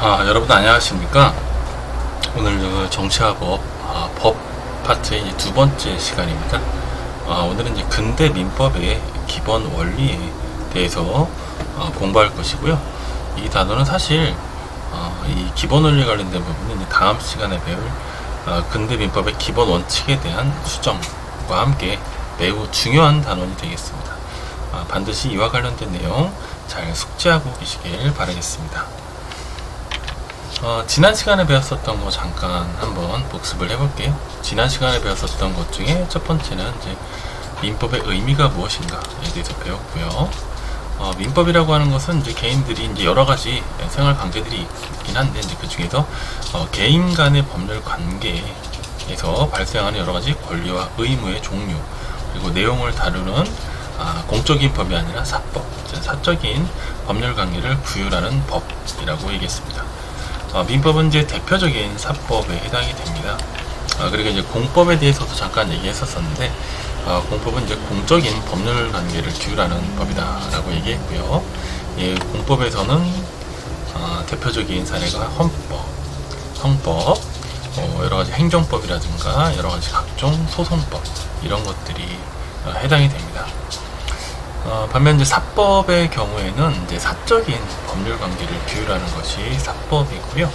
여러분 안녕하십니까? 오늘 그 정치화법 법 파트의 이제 두 번째 시간입니다. 오늘은 이제 근대 민법의 기본 원리에 대해서 공부할 것이고요. 이 단어는 사실 이 기본 원리 관련된 부분은 이제 다음 시간에 배울 근대 민법의 기본 원칙에 대한 수정과 함께 매우 중요한 단원이 되겠습니다. 반드시 이와 관련된 내용 잘 숙지하고 계시길 바라겠습니다. 지난 시간에 배웠었던 거 잠깐 한번 복습을 해볼게요. 지난 시간에 배웠었던 것 중에 첫 번째는 이제 민법의 의미가 무엇인가에 대해서 배웠고요. 민법이라고 하는 것은 이제 개인들이 이제 여러 가지 생활 관계들이 있긴 한데 이제 그 중에서 개인 간의 법률 관계에서 발생하는 여러 가지 권리와 의무의 종류 그리고 내용을 다루는 공적인 법이 아니라 사법, 사적인 법률 관계를 구율하는 법이라고 얘기했습니다. 민법은 이제 대표적인 사법에 해당이 됩니다. 그리고 이제 공법에 대해서도 잠깐 얘기했었는데, 공법은 이제 공적인 법률 관계를 규율하는 법이다라고 얘기했고요. 공법에서는 대표적인 사례가 헌법, 여러 가지 행정법이라든가 여러 가지 각종 소송법 이런 것들이 해당이 됩니다. 반면 이제 사법의 경우에는 이제 사적인 법률 관계를 규율하는 것이 사법이고요.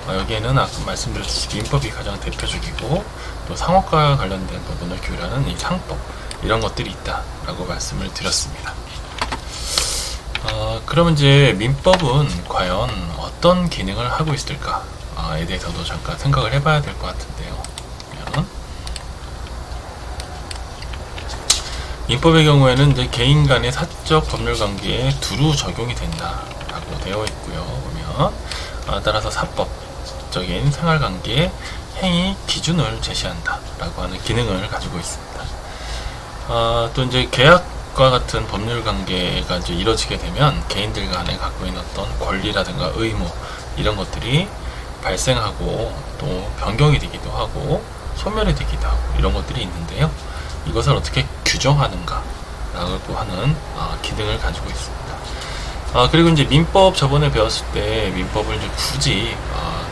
여기에는 아까 말씀드렸듯이 민법이 가장 대표적이고 또 상업과 관련된 부분을 규율하는 이 상법 이런 것들이 있다라고 말씀을 드렸습니다. 그러면 이제 민법은 과연 어떤 기능을 하고 있을까에 대해서도 잠깐 생각을 해봐야 될 것 같은데요. 민법의 경우에는 이제 개인 간의 사적 법률 관계에 두루 적용이 된다라고 되어 있고요. 보면 따라서 사법적인 생활 관계의 행위 기준을 제시한다라고 하는 기능을 가지고 있습니다. 또 이제 계약과 같은 법률 관계가 이제 이루어지게 되면 개인들 간에 갖고 있는 어떤 권리라든가 의무 이런 것들이 발생하고 또 변경이 되기도 하고 소멸이 되기도 하고 이런 것들이 있는데요. 이것을 어떻게 규정하는가 라고 하는 기능을 가지고 있습니다. 그리고 이제 민법 저번에 배웠을 때 민법을 이제 굳이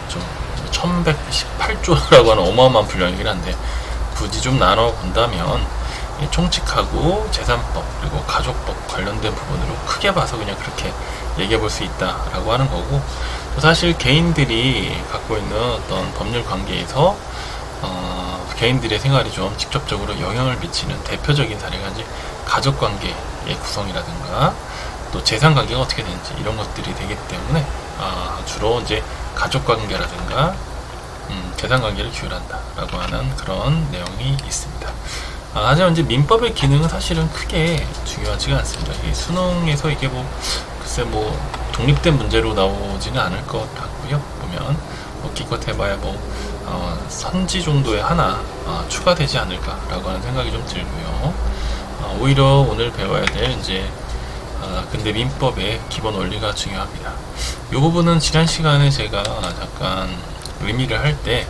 좀 1118조라고 하는 어마어마한 분량이긴 한데 굳이 좀 나눠 본다면 총칙하고 재산법 그리고 가족법 관련된 부분으로 크게 봐서 그냥 그렇게 얘기해 볼 수 있다라고 하는 거고 또 사실 개인들이 갖고 있는 어떤 법률 관계에서 개인들의 생활이 좀 직접적으로 영향을 미치는 대표적인 사례가 이제 가족관계의 구성이라든가 또 재산관계가 어떻게 되는지 이런 것들이 되기 때문에 주로 이제 가족관계라든가 재산관계를 규율한다라고 하는 그런 내용이 있습니다. 하지만 이제 민법의 기능은 사실은 크게 중요하지가 않습니다. 수능에서 이게 글쎄 독립된 문제로 나오지는 않을 것 같고요. 보면 기껏 해봐야 선지 정도에 하나 추가되지 않을까라고 하는 생각이 좀 들고요. 오히려 오늘 배워야 될 이제 근대 민법의 기본 원리가 중요합니다. 이 부분은 지난 시간에 제가 잠깐 의미를 할 때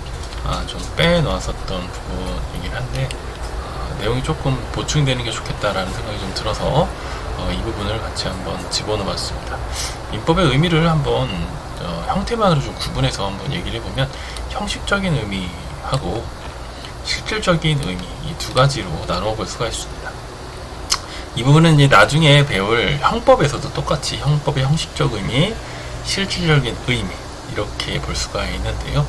좀 빼놓았었던 부분이긴 한데 내용이 조금 보충되는 게 좋겠다라는 생각이 좀 들어서 이 부분을 같이 한번 집어넣어봤습니다. 민법의 의미를 한번 형태만으로 좀 구분해서 한번 얘기를 해보면 형식적인 의미하고 실질적인 의미 이 두 가지로 나누어 볼 수가 있습니다. 이 부분은 이제 나중에 배울 형법에서도 똑같이 형법의 형식적 의미, 실질적인 의미 이렇게 볼 수가 있는데요.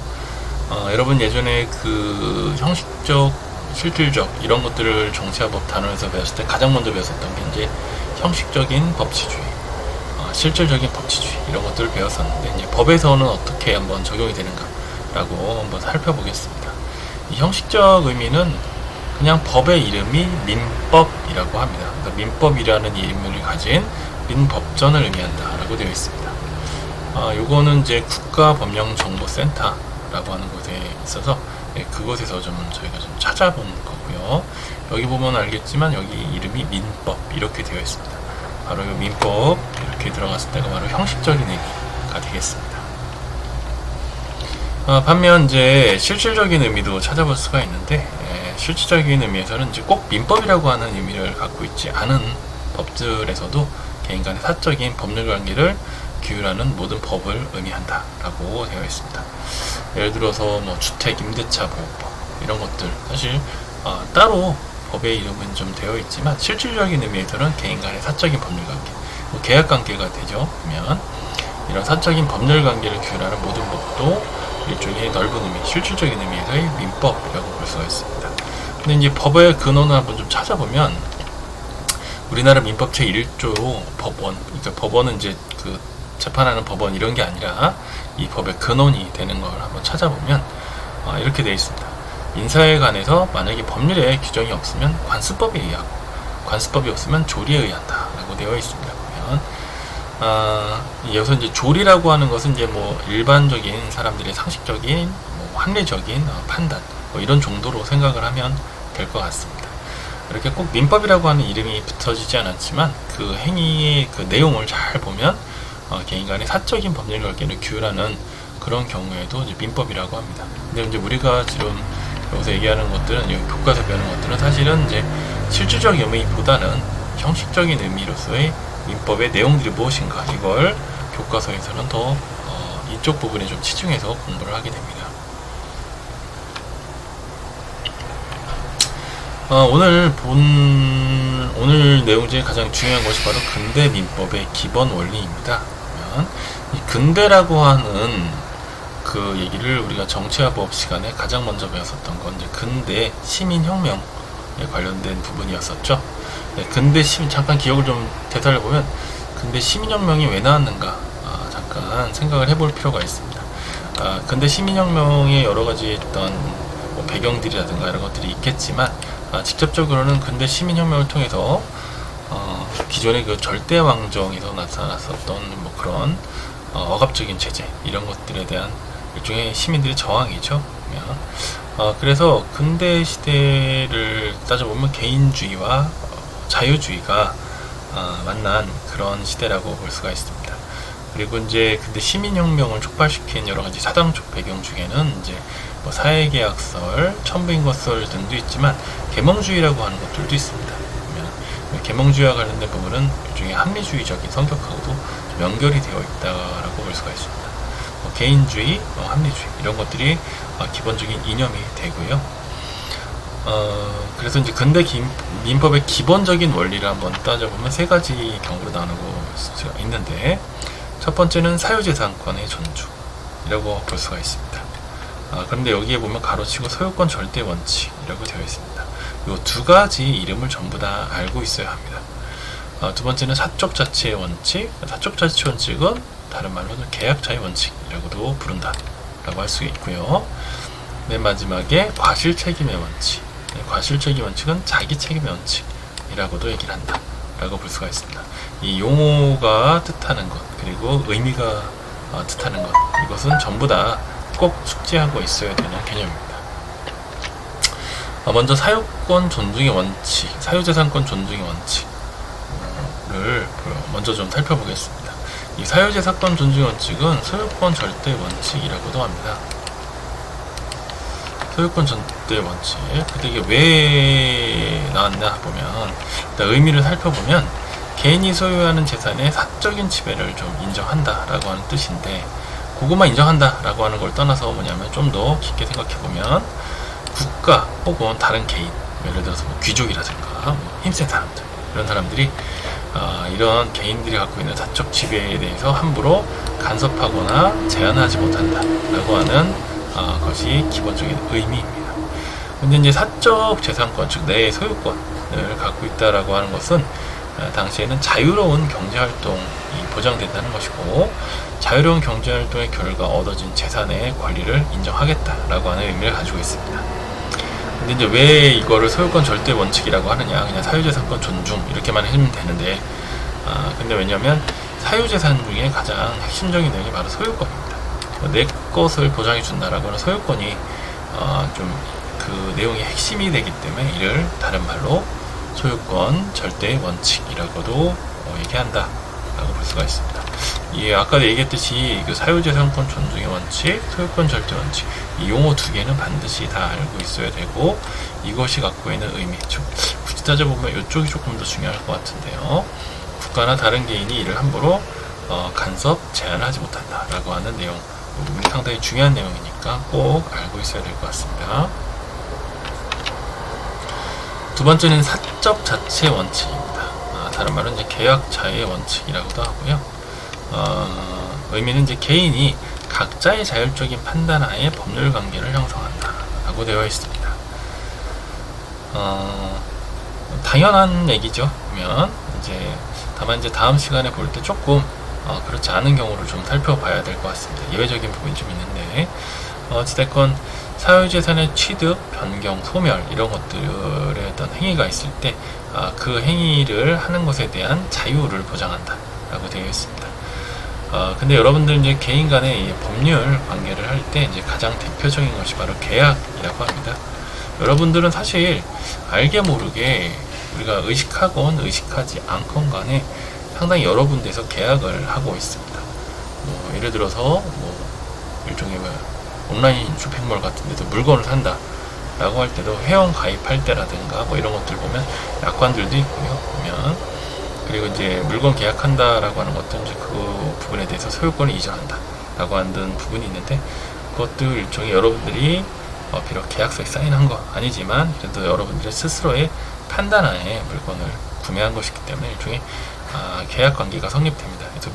여러분 예전에 그 형식적, 실질적 이런 것들을 정치화법 단원에서 배웠을 때 가장 먼저 배웠었던 게 이제 형식적인 법치주의, 실질적인 법치주의 이런 것들을 배웠었는데 이제 법에서는 어떻게 한번 적용이 되는가라고 한번 살펴보겠습니다. 이 형식적 의미는 그냥 법의 이름이 민법이라고 합니다. 그러니까 민법이라는 이름을 가진 민법전을 의미한다라고 되어 있습니다. 요거는 이제 국가법령정보센터라고 하는 곳에 있어서 그곳에서 좀 저희가 좀 찾아본 거고요. 여기 보면 알겠지만 여기 이름이 민법 이렇게 되어 있습니다. 바로 이 민법 이렇게 들어갔을 때가 바로 형식적인 의미가 되겠습니다. 반면 이제 실질적인 의미도 찾아볼 수가 있는데 실질적인 의미에서는 이제 꼭 민법이라고 하는 의미를 갖고 있지 않은 법들에서도 개인 간의 사적인 법률 관계를 규율하는 모든 법을 의미한다 라고 되어 있습니다. 예를 들어서 뭐 주택 임대차 보호법 이런 것들 사실 따로 법의 이름은 좀 되어 있지만 실질적인 의미에서는 개인 간의 사적인 법률 관계, 뭐 계약 관계가 되죠. 그러면 이런 사적인 법률 관계를 규율하는 모든 법도 일종의 넓은 의미, 실질적인 의미에서의 민법이라고 볼 수가 있습니다. 근데 이제 법의 근원을 한번 좀 찾아보면 우리나라 민법 제1조 법원, 그러니까 법원은 이제 그 재판하는 법원 이런 게 아니라 이 법의 근원이 되는 걸 한번 찾아보면 이렇게 되어 있습니다. 민사에 관해서 만약에 법률에 규정이 없으면 관습법에 의하고 관습법이 없으면 조리에 의한다 라고 되어 있습니다. 보면 여기서 이제 조리라고 하는 것은 이제 뭐 일반적인 사람들의 상식적인 뭐 합리적인 판단 뭐 이런 정도로 생각을 하면 될 것 같습니다. 이렇게 꼭 민법이라고 하는 이름이 붙어지지 않았지만 그 행위의 그 내용을 잘 보면 개인 간의 사적인 법률 관계를 규율하는 그런 경우에도 이제 민법이라고 합니다. 근데 이제 우리가 지금 여기서 얘기하는 것들은, 교과서 배우는 것들은 사실은 이제 실질적 의미보다는 형식적인 의미로서의 민법의 내용들이 무엇인가, 이걸 교과서에서는 더 이쪽 부분에 좀 치중해서 공부를 하게 됩니다. 오늘 내용 중에 가장 중요한 것이 바로 근대 민법의 기본 원리입니다. 그러면 이 근대라고 하는 그 얘기를 우리가 정치화법 시간에 가장 먼저 배웠었던 건 이제 근대 시민혁명에 관련된 부분이었었죠. 네, 잠깐 기억을 좀 되살려보면 근대 시민혁명이 왜 나왔는가 잠깐 생각을 해볼 필요가 있습니다. 근대 시민혁명의 여러 가지 어떤 뭐 배경들이라든가 이런 것들이 있겠지만 직접적으로는 근대 시민혁명을 통해서 기존의 그 절대왕정에서 나타났었던 뭐 그런 억압적인 체제 이런 것들에 대한 일종의 시민들의 저항이죠. 그래서 근대 시대를 따져보면 개인주의와 자유주의가 만난 그런 시대라고 볼 수가 있습니다. 그리고 이제 근데 시민혁명을 촉발시킨 여러 가지 사당적 배경 중에는 이제 뭐 사회계약설, 천부인권설 등도 있지만 계몽주의라고 하는 것들도 있습니다. 그러면 계몽주의와 관련된 부분은 일종의 합리주의적인 성격하고도 좀 연결이 되어 있다라고 볼 수가 있습니다. 개인주의, 합리주의 이런 것들이 기본적인 이념이 되고요. 그래서 이제 근대 민법의 기본적인 원리를 한번 따져보면 세 가지 경우로 나누고 있는데, 첫 번째는 사유재산권의 존중이라고 볼 수가 있습니다. 그런데 여기에 보면 가로치고 소유권 절대 원칙이라고 되어 있습니다. 이 두 가지 이름을 전부 다 알고 있어야 합니다. 두 번째는 사적 자치의 원칙, 사적 자치 원칙은 다른 말로는 계약자의 원칙이라고도 부른다라고 할 수 있고요. 맨 마지막에 과실책임의 원칙, 과실책임 원칙은 자기 책임의 원칙이라고도 얘기를 한다라고 볼 수가 있습니다. 이 용어가 뜻하는 것, 그리고 의미가 뜻하는 것, 이것은 전부 다 꼭 숙지하고 있어야 되는 개념입니다. 먼저 사유권 존중의 원칙, 사유재산권 존중의 원칙을 먼저 좀 살펴보겠습니다. 이 사유재산권 존중의 원칙은 소유권 절대 원칙이라고도 합니다. 소유권 절대 원칙. 근데 이게 왜 나왔나 보면, 일단 의미를 살펴보면 개인이 소유하는 재산의 사적인 지배를 좀 인정한다라고 하는 뜻인데, 그것만 인정한다라고 하는 걸 떠나서 뭐냐면 좀 더 깊게 생각해보면 국가 혹은 다른 개인, 예를 들어서 뭐 귀족이라든가 뭐 힘센 사람들, 이런 사람들이 이런 개인들이 갖고 있는 사적 지배에 대해서 함부로 간섭하거나 제한하지 못한다라고 하는 것이 기본적인 의미입니다. 근데 이제 사적 재산권, 즉 내 소유권을 갖고 있다라고 하는 것은 당시에는 자유로운 경제활동이 보장된다는 것이고, 자유로운 경제활동의 결과 얻어진 재산의 권리를 인정하겠다라고 하는 의미를 가지고 있습니다. 근데 이제 왜 이거를 소유권 절대 원칙이라고 하느냐, 그냥 사유재산권 존중 이렇게만 해주면 되는데, 근데 왜냐면 사유재산 중에 가장 핵심적인 내용이 바로 소유권입니다. 내 것을 보장해 준다라고 하는 소유권이 좀 그 내용의 핵심이 되기 때문에 이를 다른 말로 소유권 절대 원칙이라고도 얘기한다 라고 볼 수가 있습니다. 아까 얘기했듯이 그 사유재산권 존중의 원칙, 소유권 절대 원칙, 이 용어 두 개는 반드시 다 알고 있어야 되고, 이것이 갖고 있는 의미, 굳이 따져보면 이쪽이 조금 더 중요할 것 같은데요. 국가나 다른 개인이 이를 함부로 간섭 제한을 하지 못한다라고 하는 내용, 이 부분이 상당히 중요한 내용이니까 꼭 알고 있어야 될 것 같습니다. 두 번째는 사적 자체 원칙입니다. 다른 말은 이제 계약 자의 원칙이라고도 하고요. 의미는 이제 개인이 각자의 자율적인 판단 하에 법률 관계를 형성한다라고 되어 있습니다. 당연한 얘기죠. 그러면 이제 다만 이제 다음 시간에 볼 때 조금 그렇지 않은 경우를 좀 살펴봐야 될 것 같습니다. 예외적인 부분이 좀 있는데 어찌됐건 사유재산의 취득, 변경, 소멸 이런 것들의 어떤 행위가 있을 때 그 행위를 하는 것에 대한 자유를 보장한다 라고 되어 있습니다. 근데 여러분들 이제 개인 간의 법률 관계를 할 때 이제 가장 대표적인 것이 바로 계약이라고 합니다. 여러분들은 사실 알게 모르게 우리가 의식하건 의식하지 않건 간에 상당히 여러 군데서 계약을 하고 있습니다. 예를 들어서 일종의 온라인 쇼핑몰 같은 데서 물건을 산다 라고 할 때도 회원 가입할 때라든가 이런 것들 보면 약관들도 있고요. 보면 그리고 이제 물건 계약한다 라고 하는 것도 이제 그 부분에 대해서 소유권을 이전한다 라고 하는 부분이 있는데, 그것도 일종의 여러분들이 비록 계약서에 사인한 거 아니지만 그래도 여러분들의 스스로의 판단하에 물건을 구매한 것이기 때문에 일종의 계약 관계가 성립됩니다. 그래서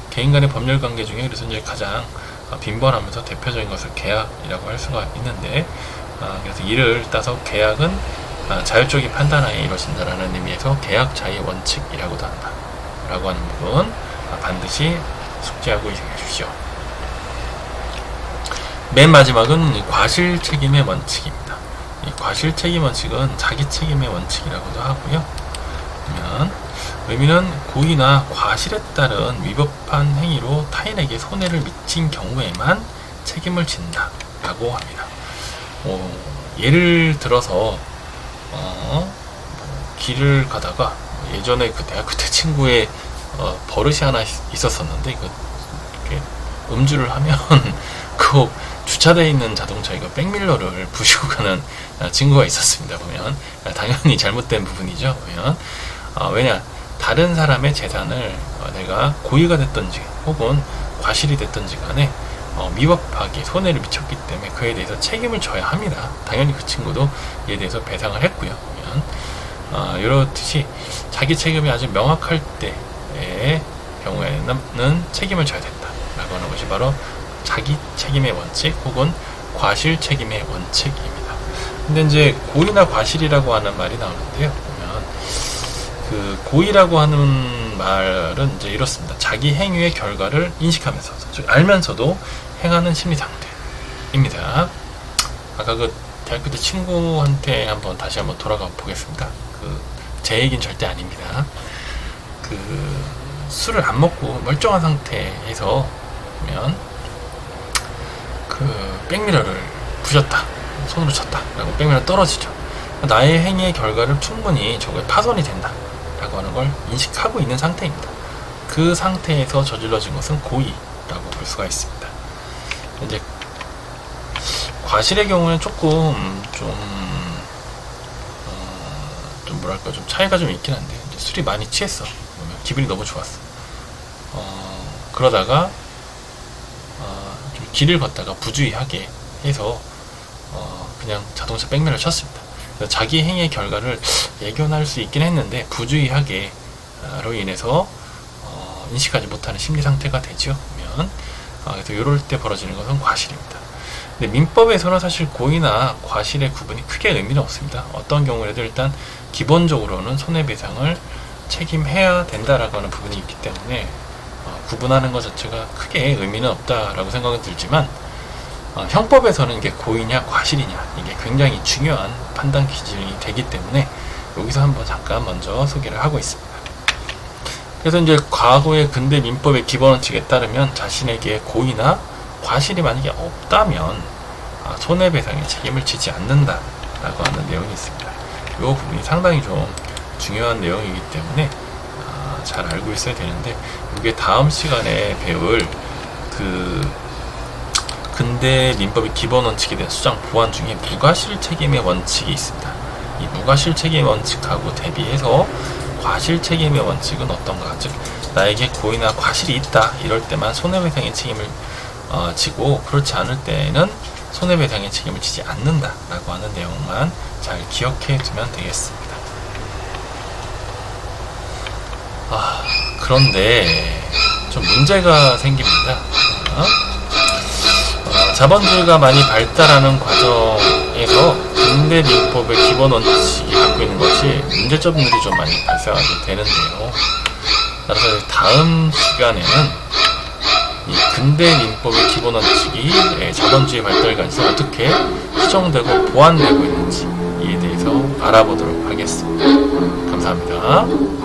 개인 간의 법률 관계 중에 그래서 이제 가장 빈번하면서 대표적인 것을 계약이라고 할 수가 있는데, 그래서 이를 따서 계약은 자율적인 판단하에 이루어진다라는 의미에서 계약 자의 원칙이라고도 한다 라고 하는 부분 반드시 숙지하고 계십시오. 맨 마지막은 과실 책임의 원칙입니다. 이 과실 책임 원칙은 자기 책임의 원칙이라고도 하고요. 그러면 의미는 고의나 과실에 따른 위법한 행위로 타인에게 손해를 미친 경우에만 책임을 진다 라고 합니다. 예를 들어서 길을 가다가 예전에 그 대학교 때 친구의 버릇이 하나 있었었는데 이렇게 음주를 하면 그 주차되어 있는 자동차 백밀러를 부시고 가는 친구가 있었습니다. 보면 당연히 잘못된 부분이죠. 보면 왜냐, 다른 사람의 재산을 내가 고의가 됐든지 혹은 과실이 됐든지 간에 미법하게 손해를 미쳤기 때문에 그에 대해서 책임을 져야 합니다. 당연히 그 친구도 이에 대해서 배상을 했고요. 보면 이렇듯이 자기 책임이 아주 명확할 때의 경우에는 책임을 져야 된다 라고 하는 것이 바로 자기 책임의 원칙 혹은 과실 책임의 원칙입니다. 근데 이제 고의나 과실이라고 하는 말이 나오는데요. 보면 그 고의라고 하는 말은 이제 이렇습니다. 자기 행위의 결과를 인식하면서, 즉 알면서도 행하는 심리 상태입니다. 아까 그 대학교 때 친구한테 다시 한번 돌아가 보겠습니다. 제 얘기는 절대 아닙니다. 술을 안 먹고 멀쩡한 상태에서 보면 백미러를 부셨다, 손으로 쳤다 라고 백미러 떨어지죠. 나의 행위의 결과를 충분히 저거에 파손이 된다 라고 하는 걸 인식하고 있는 상태입니다. 그 상태에서 저질러진 것은 고의라고 볼 수가 있습니다. 이제 과실의 경우는 조금 좀 차이가 좀 있긴 한데, 이제 술이 많이 취했어. 기분이 너무 좋았어. 그러다가 좀 길을 걷다가 부주의하게 해서 그냥 자동차 백미러를 쳤습니다. 자기 행위의 결과를 예견할 수 있긴 했는데 부주의하게로 인해서 인식하지 못하는 심리 상태가 되죠. 그러면 그래서 이럴 때 벌어지는 것은 과실입니다. 근데 민법에서는 사실 고의나 과실의 구분이 크게 의미는 없습니다. 어떤 경우에도 일단 기본적으로는 손해배상을 책임해야 된다라고 하는 부분이 있기 때문에 구분하는 것 자체가 크게 의미는 없다라고 생각은 들지만, 형법에서는 이게 고의냐 과실이냐 이게 굉장히 중요한 판단 기준이 되기 때문에 여기서 한번 잠깐 먼저 소개를 하고 있습니다. 그래서 이제 과거의 근대 민법의 기본 원칙에 따르면 자신에게 고의나 과실이 만약에 없다면 손해배상의 책임을 지지 않는다라고 하는 내용이 있습니다. 이 부분이 상당히 좀 중요한 내용이기 때문에 잘 알고 있어야 되는데, 이게 다음 시간에 배울 근대 민법의 기본 원칙에 대한 수장 보완 중에 무과실 책임의 원칙이 있습니다. 이 무과실 책임의 원칙하고 대비해서 과실 책임의 원칙은 어떤가, 즉 나에게 고의나 과실이 있다 이럴 때만 손해배상의 책임을 지고, 그렇지 않을 때는 손해배상의 책임을 지지 않는다 라고 하는 내용만 잘 기억해 두면 되겠습니다. 그런데 좀 문제가 생깁니다. 자본주의가 많이 발달하는 과정에서 근대민법의 기본 원칙이 갖고 있는 것이 문제점들이 좀 많이 발생하게 되는데요. 따라서 다음 시간에는 이 근대민법의 기본 원칙이 자본주의 발달에 관해서 어떻게 수정되고 보완되고 있는지 이에 대해서 알아보도록 하겠습니다. 감사합니다.